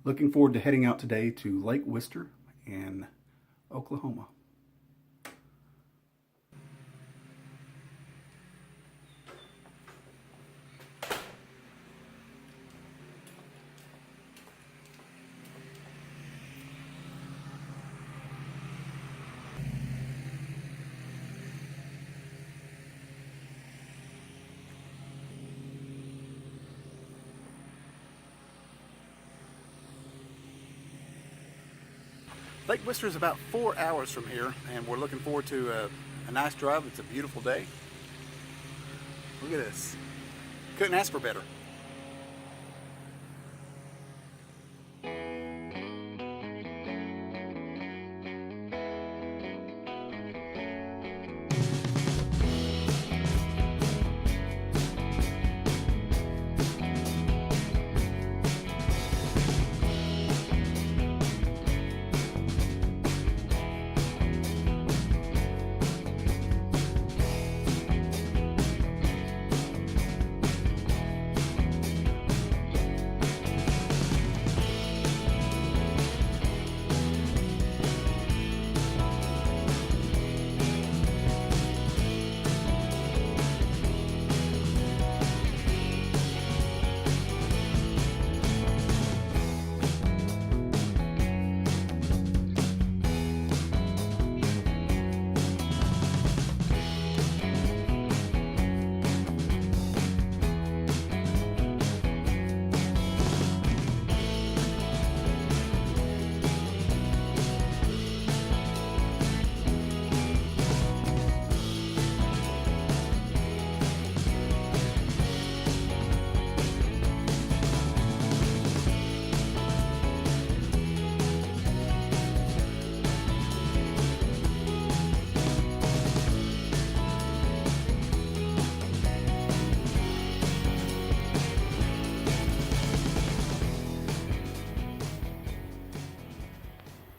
Looking forward to heading out today to Lake Wister in Oklahoma. Lake Wister is about 4 hours from here, and we're looking forward to a nice drive. It's a beautiful day. Look at this. Couldn't ask for better.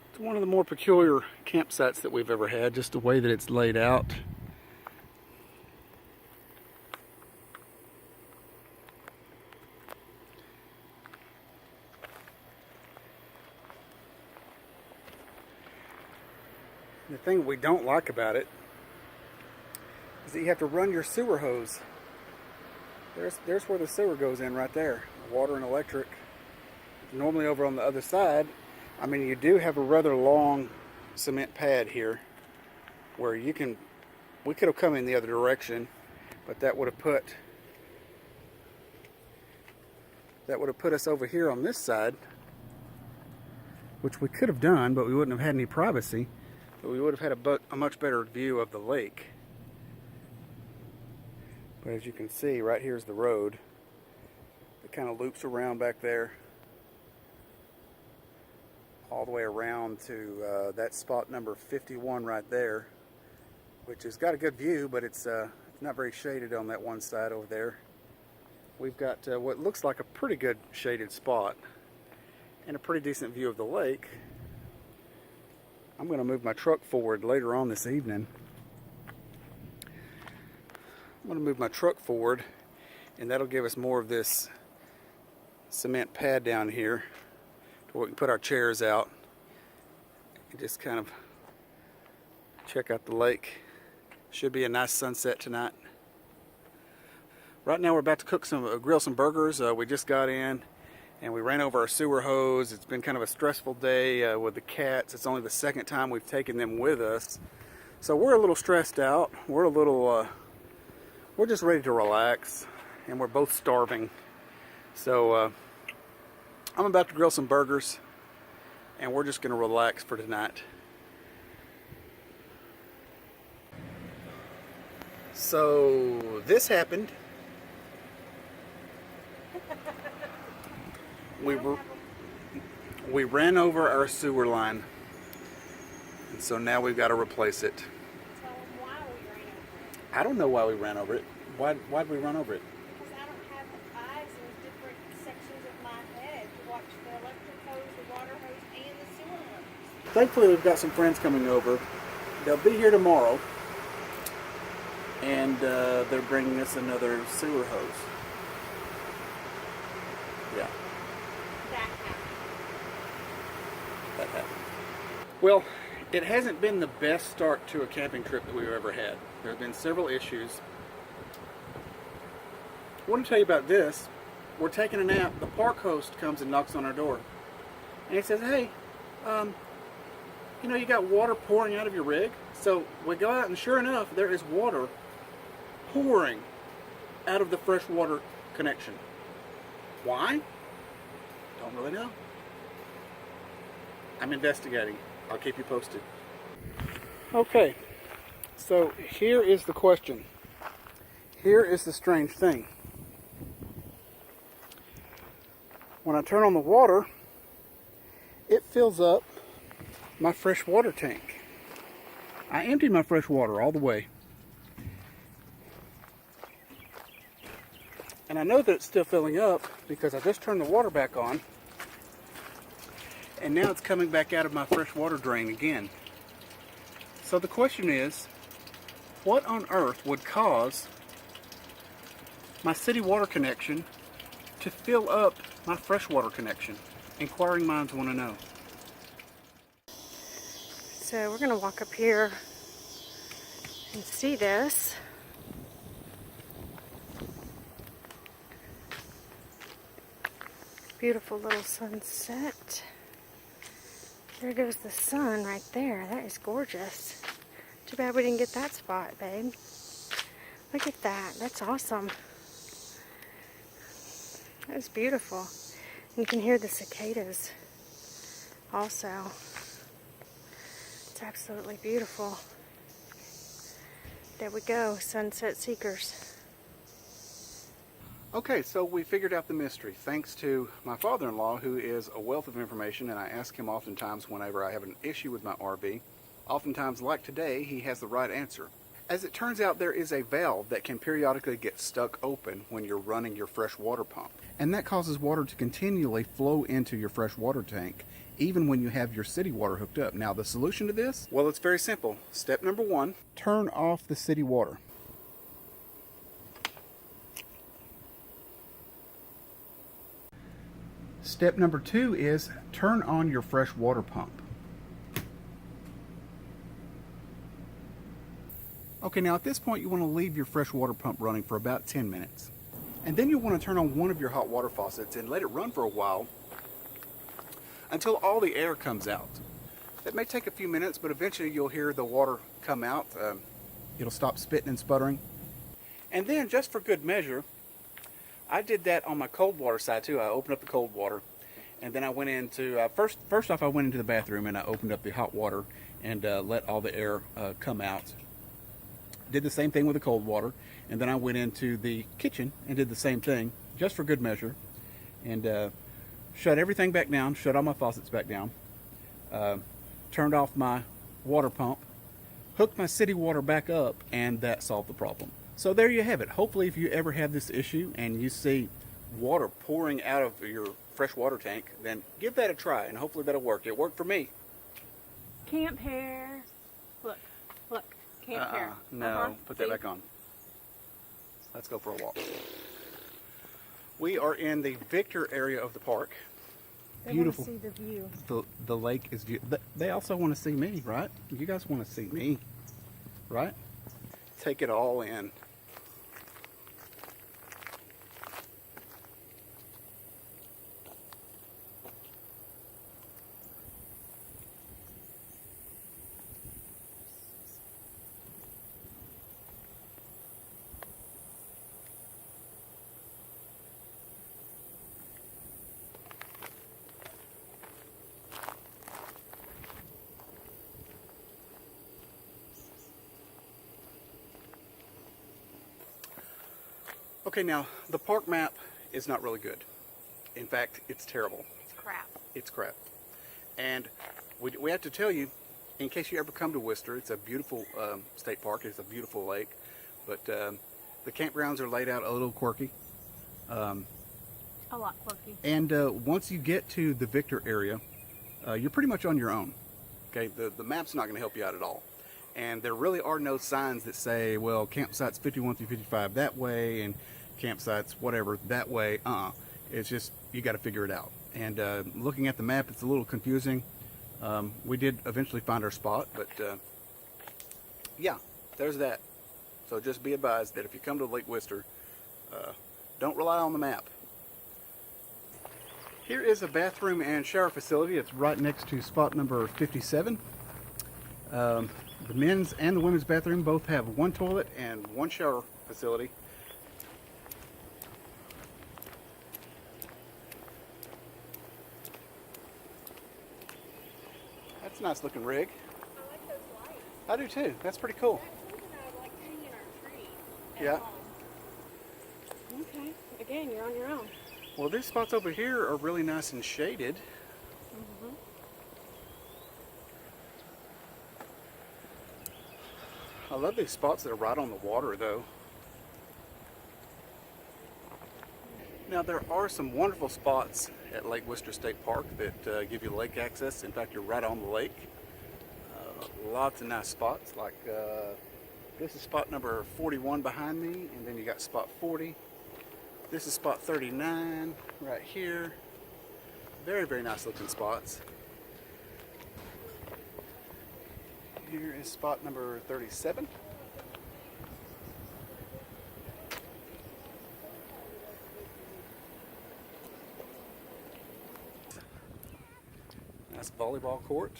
It's one of the more peculiar campsites that we've ever had, just the way that it's laid out. The thing we don't like about it is that you have to run your sewer hose. There's where the sewer goes in right there. Water and electric. Normally over on the other side, I mean, you do have a rather long cement pad here where we could have come in the other direction, but that would have put us over here on this side, which we could have done, but we wouldn't have had any privacy, but we would have had a much better view of the lake. But as you can see, right here's the road. It kind of loops around back there, all the way around to that spot number 51 right there, which has got a good view, but it's not very shaded on that one side over there. We've got what looks like a pretty good shaded spot and a pretty decent view of the lake. I'm going to move my truck forward later on this evening. I'm going to move my truck forward, and that'll give us more of this cement pad down here where we can put our chairs out and just kind of check out the lake. Should be a nice sunset tonight. Right now we're about to grill some burgers. We just got in and we ran over our sewer hose. It's been kind of a stressful day with the cats. It's only the second time we've taken them with us, so we're a little stressed out. We're just ready to relax, and we're both starving. So I'm about to grill some burgers, and we're just going to relax for tonight. So this happened. We ran over our sewer line, and so now we've got to replace it. Tell them why we ran over it. I don't know why we ran over it. Why'd we run over it? Because I don't have eyes in different sections of my head to watch the electric hose, the water hose, and the sewer hose. Thankfully, we've got some friends coming over. They'll be here tomorrow, and they're bringing us another sewer hose. Yeah. That happened. Well, it hasn't been the best start to a camping trip that we've ever had. There have been several issues. I want to tell you about this. We're taking a nap. The park host comes and knocks on our door. And he says, hey, you got water pouring out of your rig? So we go out and sure enough, there is water pouring out of the freshwater connection. Why? Don't really know. I'm investigating. I'll keep you posted. Okay, so here is the question. Here is the strange thing. When I turn on the water, it fills up my fresh water tank. I emptied my fresh water all the way. And I know that it's still filling up because I just turned the water back on. And now it's coming back out of my fresh water drain again. So the question is, what on earth would cause my city water connection to fill up my freshwater connection? Inquiring minds want to know. So we're gonna walk up here and see this. Beautiful little sunset. There goes the sun right there. That is gorgeous. Too bad we didn't get that spot, babe. Look at that. That's awesome. That is beautiful. And you can hear the cicadas also. It's absolutely beautiful. There we go, sunset seekers. Okay, so we figured out the mystery thanks to my father-in-law, who is a wealth of information, and I ask him oftentimes whenever I have an issue with my RV. Oftentimes, like today, he has the right answer. As it turns out, there is a valve that can periodically get stuck open when you're running your fresh water pump. And that causes water to continually flow into your fresh water tank, even when you have your city water hooked up. Now, the solution to this? Well, it's very simple. Step number 1, turn off the city water. Step number 2 is turn on your fresh water pump. Okay, now at this point you want to leave your fresh water pump running for about 10 minutes. And then you'll want to turn on one of your hot water faucets and let it run for a while until all the air comes out. That may take a few minutes, but eventually you'll hear the water come out. It'll stop spitting and sputtering. And then, just for good measure, I did that on my cold water side too. I opened up the cold water, and then I went into, first off I went into the bathroom and I opened up the hot water and let all the air come out. Did the same thing with the cold water, and then I went into the kitchen and did the same thing, just for good measure, and shut everything back down, shut all my faucets back down, turned off my water pump, hooked my city water back up, and that solved the problem. So there you have it. Hopefully if you ever have this issue and you see water pouring out of your fresh water tank, then give that a try and hopefully that'll work. It worked for me. Camp hair. Look, look, camp hair. No, put that back on. Let's go for a walk. We are in the Victor area of the park. They Beautiful. want to see the view. The lake is beautiful. They also want to see me, right? You guys want to see me, right? Take it all in. Okay, now the park map is not really good. In fact, it's terrible. It's crap. It's crap. And we have to tell you, in case you ever come to Wister, it's a beautiful state park. It's a beautiful lake, but the campgrounds are laid out a little quirky. A lot quirky. And once you get to the Victor area, you're pretty much on your own. Okay, the map's not going to help you out at all. And there really are no signs that say, well, campsites 51 through 55 that way, and campsites whatever that way. It's just, you got to figure it out. And looking at the map, it's a little confusing. We did eventually find our spot, but yeah, there's that. So just be advised that if you come to Lake Wister, don't rely on the map. Here is a bathroom and shower facility. It's right next to spot number 57. The men's and the women's bathroom both have one toilet and one shower facility. That's a nice looking rig. I like those lights. I do too. That's pretty cool. That's something I would like hanging our tree. Yeah. Okay. Again, you're on your own. Well, these spots over here are really nice and shaded. Mm-hmm. I love these spots that are right on the water, though. Now, there are some wonderful spots at Lake Wister State Park that give you lake access. In fact, you're right on the lake. Lots of nice spots. Like this is spot number 41 behind me, and then you got spot 40. This is spot 39 right here. Very, very nice looking spots. Here is spot number 37. Nice volleyball court.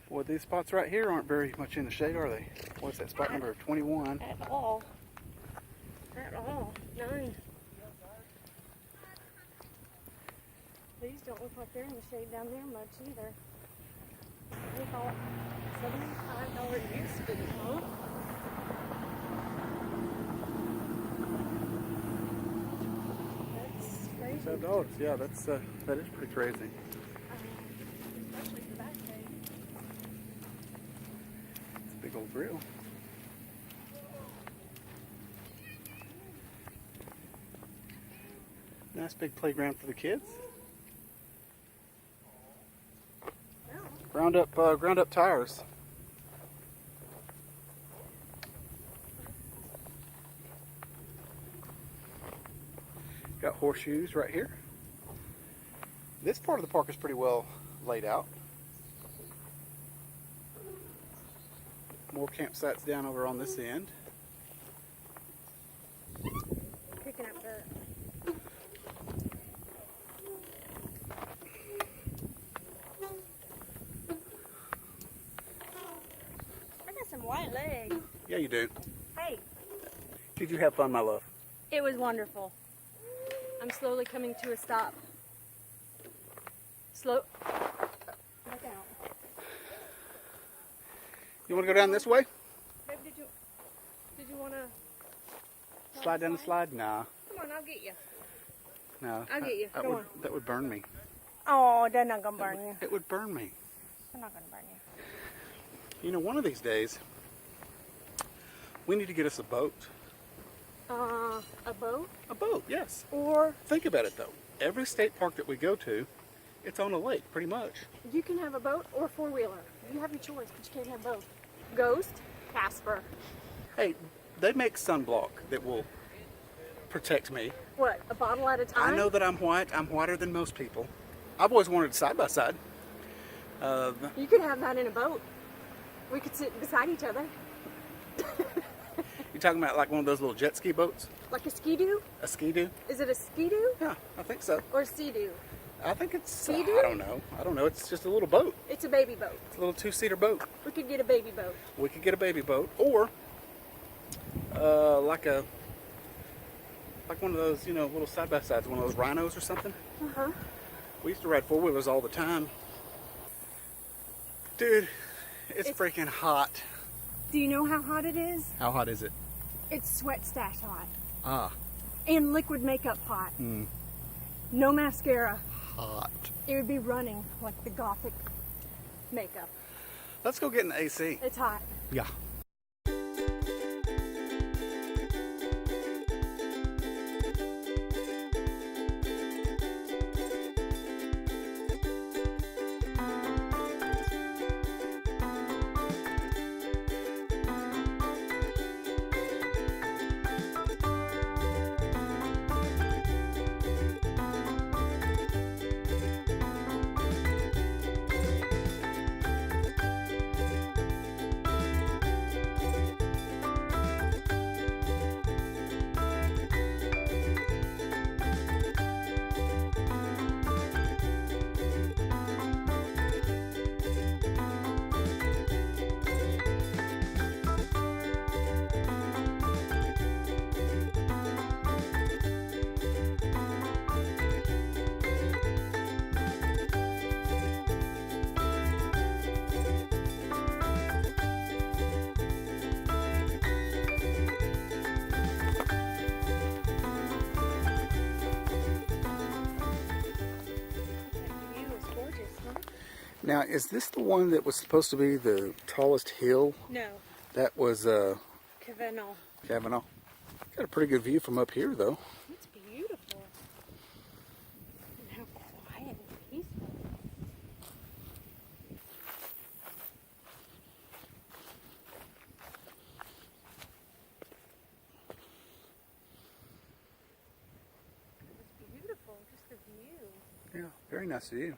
Well, these spots right here aren't very much in the shade, are they? What's that, spot number 21? At all. At all. None. These don't look like they're in the shade down there much either. They thought $75 use fee, huh? That's crazy. $7, yeah, that is pretty crazy. Especially for that day. It's a big old grill. Nice big playground for the kids. Ground up tires. Got horseshoes right here. This part of the park is pretty well laid out. More campsites down over on this end. Picking up dirt. I got some white legs. Yeah, you do. Hey, Did you have fun, my love? it was wonderful. I'm slowly coming to a stop. Slow. Look out. You want to go down this way? Babe, did you want to Slide down the slide? Nah. Come on, I'll get you. No. I'll get you. That Go would, on. that would burn me. Oh, they're not gonna burn you. It would burn me. They're not gonna burn you. You know, one of these days, we need to get us a boat. A boat? A boat, yes. Or Think about it, though. Every state park that we go to, it's on a lake, pretty much. you can have a boat or a four-wheeler. You have your choice, but you can't have both. Ghost, Casper. Hey, they make sunblock that will protect me. What, a bottle at a time? I know that I'm white. I'm whiter than most people. I've always wanted side-by-side. You could have that in a boat. We could sit beside each other. You talking about like one of those little jet ski boats? Like a ski-doo? A ski-doo? Is it a ski-doo Yeah, I think so. or a sea-doo? I think it's, Sea-doo? I don't know. It's just a little boat. It's a baby boat. It's a little two-seater boat. We could get a baby boat. We could get a baby boat, or like one of those, you know, little side-by-sides, one of those rhinos or something. Uh-huh. We used to ride four-wheelers all the time. Dude, it's freaking hot. Do you know how hot it is? How hot is it? It's sweat stash hot. Ah, And liquid makeup hot. No mascara. hot. It would be running like the gothic makeup. Let's go get an AC. It's hot. Yeah. Now, is this the one that was supposed to be the tallest hill? No. That was Kavanaugh. Kavanaugh. Got a pretty good view from up here, though. It's beautiful. And how quiet and peaceful. It's beautiful, just the view. Yeah, very nice view.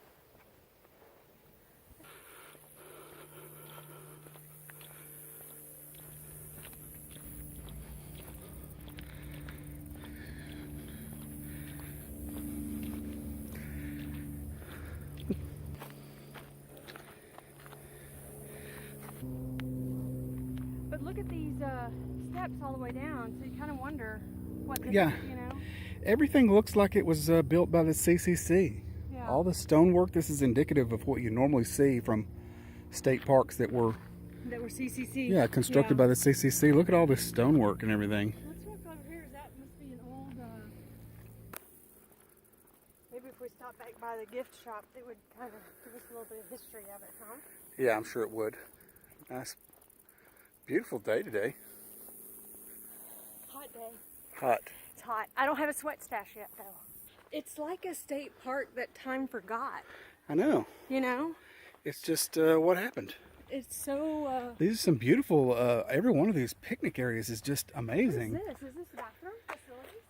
But look at these steps all the way down, so you kind of wonder what this Yeah. is, you know? Everything looks like it was built by the CCC. Yeah. All the stonework, this is indicative of what you normally see from state parks that were CCC. yeah, constructed by the CCC. Look at all this stonework and everything. Let's walk over here. That must be an old. Maybe if we stop back by the gift shop, it would kind of give us a little bit of history of it, huh? Yeah, I'm sure it would. Nice, beautiful day today. Hot day. Hot. It's hot. I don't have a sweat stash yet, though. It's like a state park that time forgot. I know. You know? It's just what happened. It's so. These are some beautiful. Every one of these picnic areas is just amazing. What is this? Is this bathroom facilities?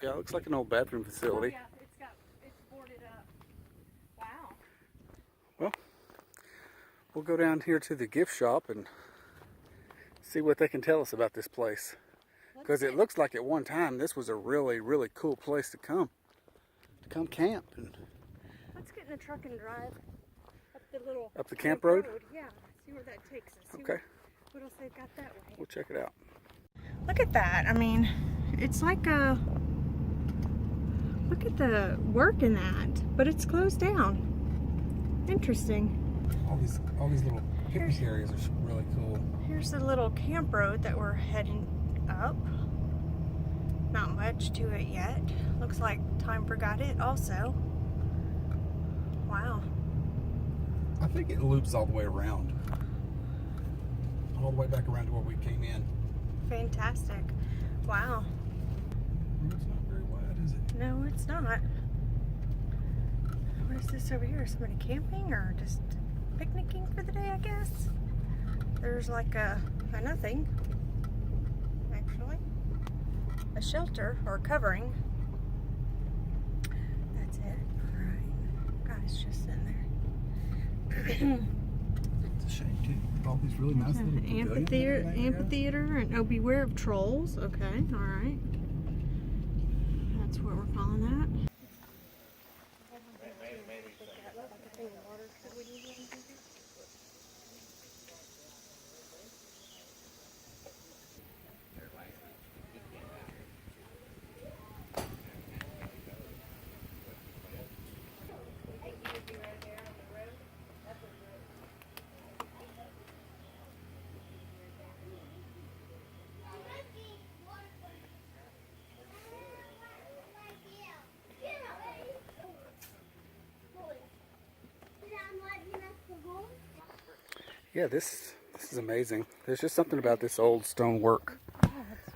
Yeah, it looks like an old bathroom facility. Oh, yeah, it's boarded up. Wow. Well, we'll go down here to the gift shop and see what they can tell us about this place. Because it looks like at one time this was a really, really cool place to come camp. And let's get in the truck and drive up the little up the camp road? Yeah, see where that takes us. See Okay. What else they've got that way. We'll check it out. Look at that. I mean, it's like a. Look at the work in that, but it's closed down. Interesting. All these little picnic areas are really cool. Here's the little camp road that we're heading up. Not much to it yet. Looks like time forgot it also. Wow. I think it loops all the way around. All the way back around to where we came in. Fantastic. Wow. It's not very wide, is it? No, it's not. What is this over here? Somebody camping or just picnicking for the day, I guess? There's like a nothing, actually. A shelter or covering. That's it. Alright. Guy's just sitting there. It's a shame too. All these really nice little Amphitheater, and oh, beware of trolls. Okay, alright. That's what we're calling that. Yeah, this is amazing. There's just something about this old stonework.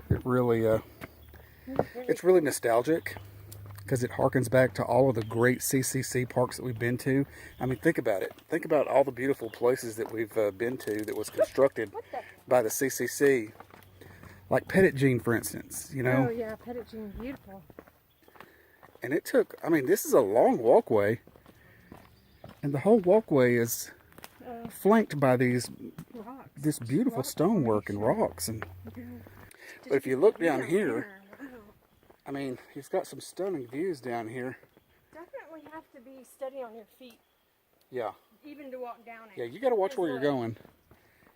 It really, it's really nostalgic because it harkens back to all of the great CCC parks that we've been to. I mean, think about it. Think about all the beautiful places that we've been to that was constructed by the CCC. Like Pettit-Jean, for instance, you know? Oh yeah, Pettit-Jean, beautiful. And it took, I mean, this is a long walkway. And the whole walkway is flanked by this beautiful stonework and rocks. And but if you look down here, I mean, he's got some stunning views down here. Definitely have to be steady on your feet. Yeah. Even to walk down it. Yeah, you got to watch where you're going.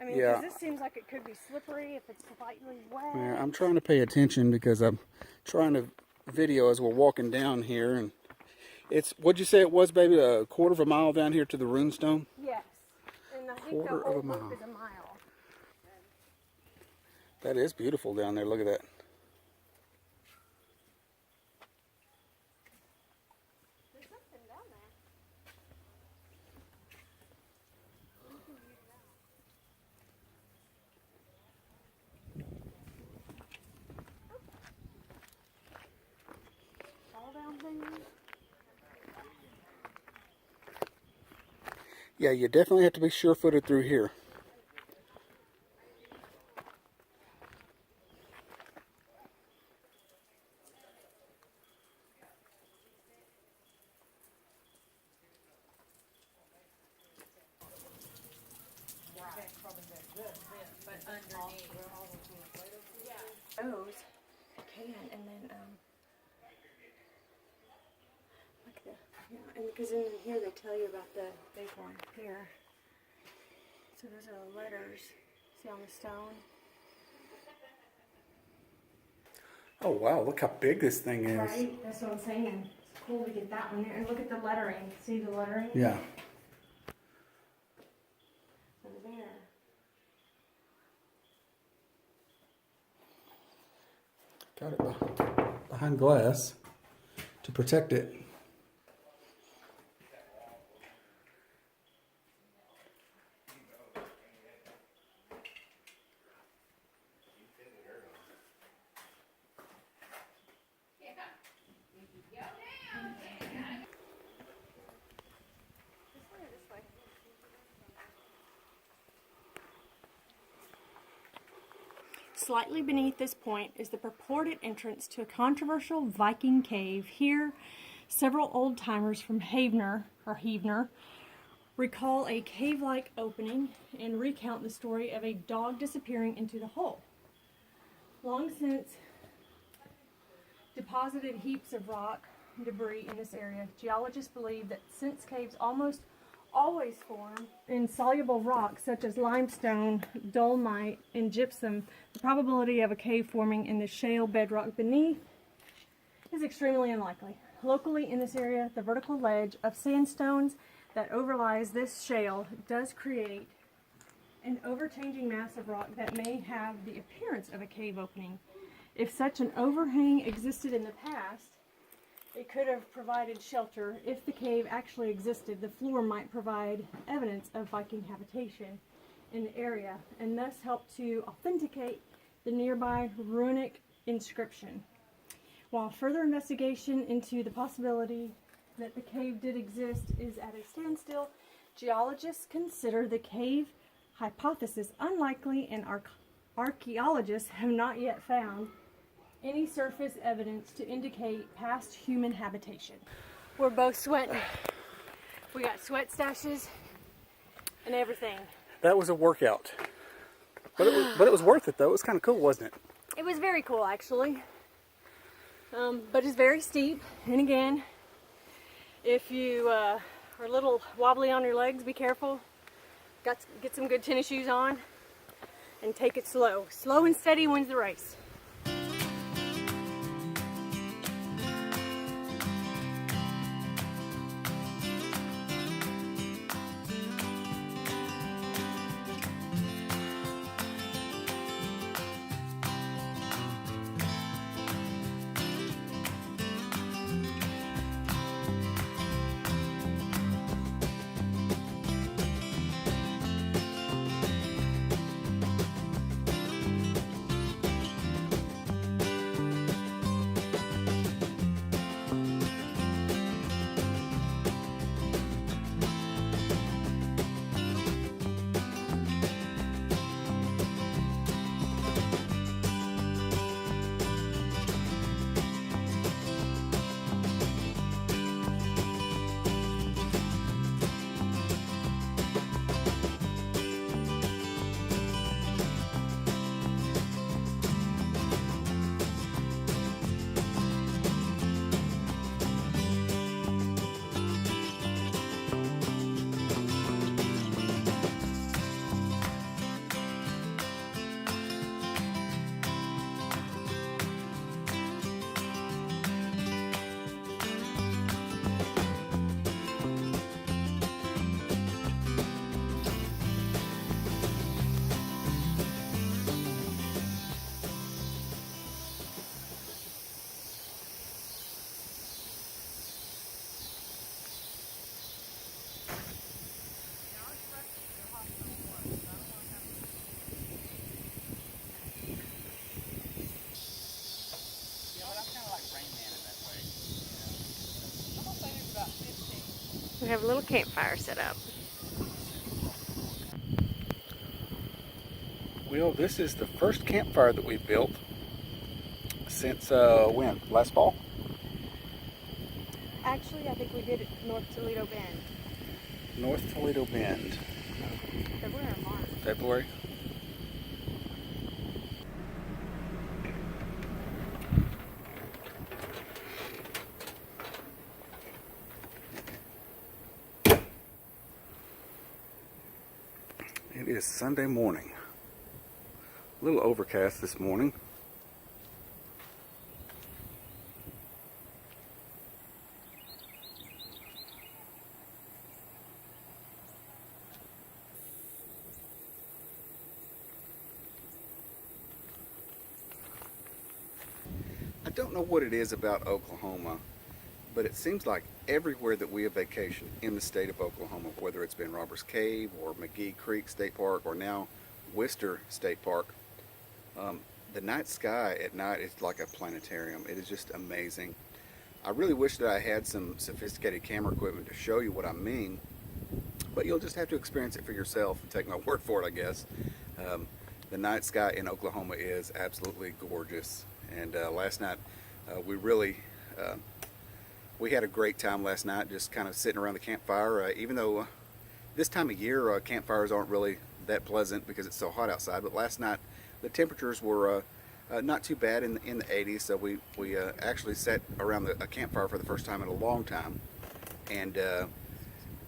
I mean, Yeah. 'cause this seems like it could be slippery if it's slightly wet. Yeah, I'm trying to pay attention because I'm trying to video as we're walking down here. And it's, what'd you say it was, baby? A quarter of a mile down here to the Runestone? Yes. And I think Quarter the of whole a mile. loop is a mile. That is beautiful down there. Look at that. There's something down there. Yeah, you definitely have to be sure-footed through here. Those can, and then like the, yeah, and because in here they tell you about the big one here. So those are the letters. See on the stone. Oh wow, look how big this thing is. Right, that's what I'm saying. It's cool to get that one there, and look at the lettering. See the lettering? Yeah. Over there. Got it behind glass to protect it. Slightly beneath this point is the purported entrance to a controversial Viking cave. Here, several old-timers from Heavener recall a cave-like opening and recount the story of a dog disappearing into the hole. Long since deposited heaps of rock debris in this area, geologists believe that since caves almost always form in soluble rocks such as limestone, dolomite, and gypsum, the probability of a cave forming in the shale bedrock beneath is extremely unlikely. Locally in this area, the vertical ledge of sandstones that overlies this shale does create an overchanging mass of rock that may have the appearance of a cave opening. If such an overhang existed in the past, it could have provided shelter. If the cave actually existed, the floor might provide evidence of Viking habitation in the area and thus help to authenticate the nearby runic inscription. While further investigation into the possibility that the cave did exist is at a standstill, geologists consider the cave hypothesis unlikely, and archaeologists have not yet found any surface evidence to indicate past human habitation. We're both sweating. We got sweat stashes and everything. That was a workout. But it was worth it though. It was kind of cool, wasn't it? It was very cool actually. But it's very steep. And again, if you are a little wobbly on your legs, be careful. Get some good tennis shoes on and take it slow. Slow and steady wins the race. We have a little campfire set up. Well, this is the first campfire that we've built since when? Last fall? Actually, I think we did it North Toledo Bend. North Toledo Bend. February or March. February. It is Sunday morning. A little overcast this morning. I don't know what it is about Oklahoma, but it seems like everywhere that we have vacationed in the state of Oklahoma, whether it's been Robbers Cave or McGee Creek State Park or now Wister State Park, the night sky at night is like a planetarium. It is just amazing. I really wish that I had some sophisticated camera equipment to show you what I mean, but you'll just have to experience it for yourself and take my word for it, I guess. The night sky in Oklahoma is absolutely gorgeous. And last night we had a great time last night, just kind of sitting around the campfire. Even though this time of year campfires aren't really that pleasant because it's so hot outside, but last night the temperatures were not too bad in the 80s. So we actually sat around a campfire for the first time in a long time. And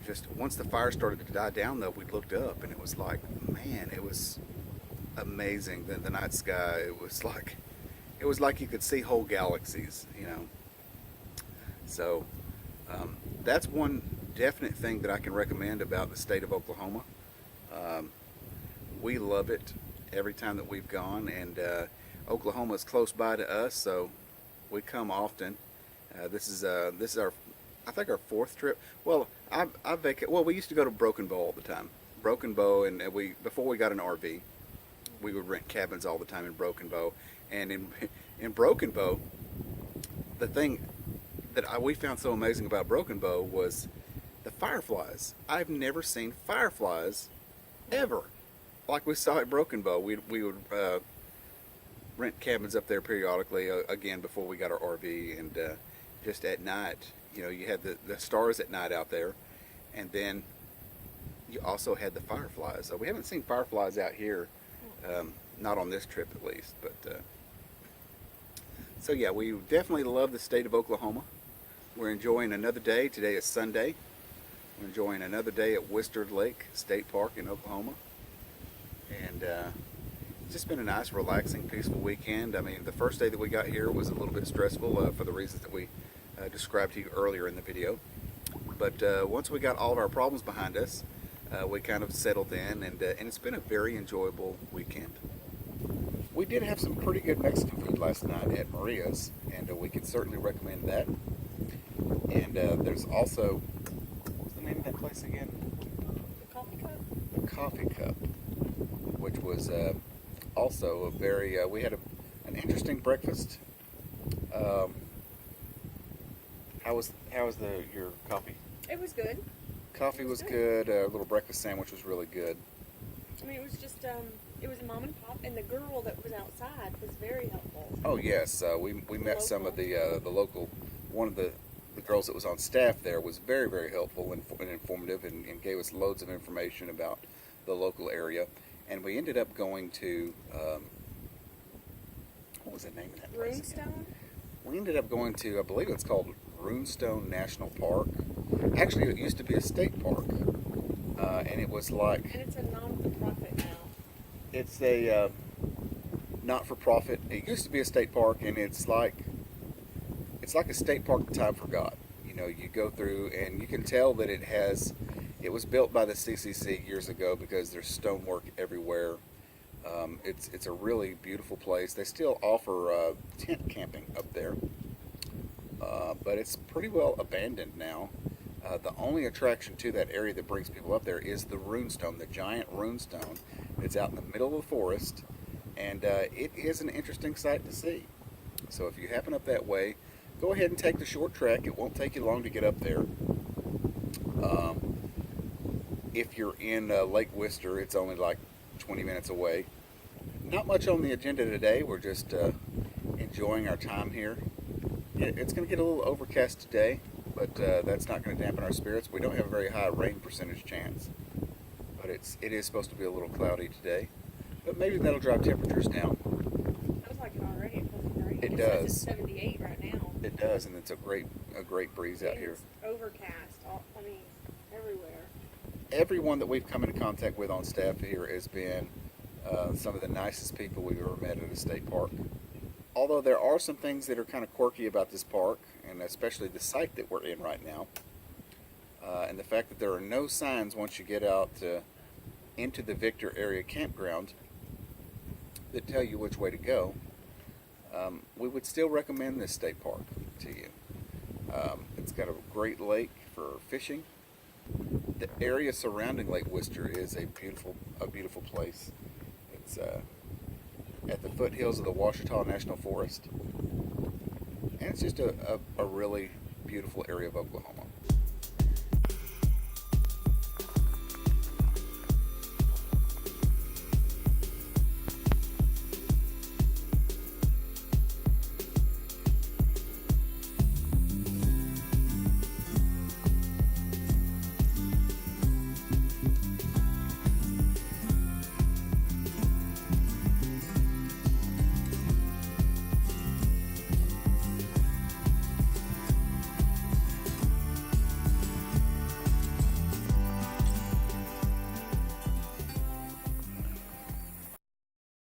just once the fire started to die down, though, we looked up and it was like, man, it was amazing. The night sky, it was like you could see whole galaxies, you know. So that's one definite thing that I can recommend about the state of Oklahoma. We love it every time that we've gone, and Oklahoma is close by to us, so we come often. This is our, I think, our fourth trip. Well, we used to go to Broken Bow all the time. Broken Bow, and before we got an RV, we would rent cabins all the time in Broken Bow. And in Broken Bow, the thing that we found so amazing about Broken Bow was the fireflies. I've never seen fireflies ever like we saw at Broken Bow. We would rent cabins up there periodically, again, before we got our RV, and just at night, you know, you had the stars at night out there, and then you also had the fireflies. So we haven't seen fireflies out here, not on this trip at least, but so yeah, we definitely love the state of Oklahoma. We're enjoying another day. Today is Sunday. We're enjoying another day at Wister Lake State Park in Oklahoma. And it's just been a nice, relaxing, peaceful weekend. I mean, the first day that we got here was a little bit stressful for the reasons that we described to you earlier in the video. But once we got all of our problems behind us, we kind of settled in, and it's been a very enjoyable weekend. We did have some pretty good Mexican food last night at Maria's, and we could certainly recommend that. And there's also, what was the name of that place again? The Coffee Cup? The Coffee Cup, which was also a very, we had an interesting breakfast. How was your coffee? It was good. Coffee was good. A little breakfast sandwich was really good. I mean, it was just, it was a mom and pop, and the girl that was outside was very helpful. Oh yes, we met some of the local, one of the girls that was on staff there was very, very helpful and informative, and gave us loads of information about the local area. And we ended up going to, what was the name of that place again? Runestone? We ended up going to, I believe it's called Runestone National Park. Actually, it used to be a state park, and it was like... And it's a non-for-profit now. It's a not-for-profit. It used to be a state park, and it's like a state park that time forgot. You know, you go through, and you can tell that it was built by the CCC years ago because there's stonework everywhere. It's a really beautiful place. They still offer tent camping up there, but it's pretty well abandoned now. The only attraction to that area that brings people up there is the runestone, the giant runestone. It's out in the middle of the forest, and it is an interesting sight to see. So if you happen up that way, go ahead and take the short trek. It won't take you long to get up there. If you're in Lake Wister, it's only like 20 minutes away. Not much on the agenda today. We're just enjoying our time here. It's going to get a little overcast today, but that's not going to dampen our spirits. We don't have a very high rain percentage chance, but it is supposed to be a little cloudy today. But maybe that'll drive temperatures down. Feels like it already. It feels great. It Says does. It's 78 right now. It does, and it's a great breeze out And here. It's overcast. Everywhere. Everyone that we've come into contact with on staff here has been some of the nicest people we've ever met at a state park. Although there are some things that are kind of quirky about this park, and especially the site that we're in right now, and the fact that there are no signs once you get out into the Victor area campground that tell you which way to go. We would still recommend this state park to you. It's got a great lake for fishing. The area surrounding Lake Wister is a beautiful place. It's at the foothills of the Ouachita National Forest, and it's just a really beautiful area of Oklahoma.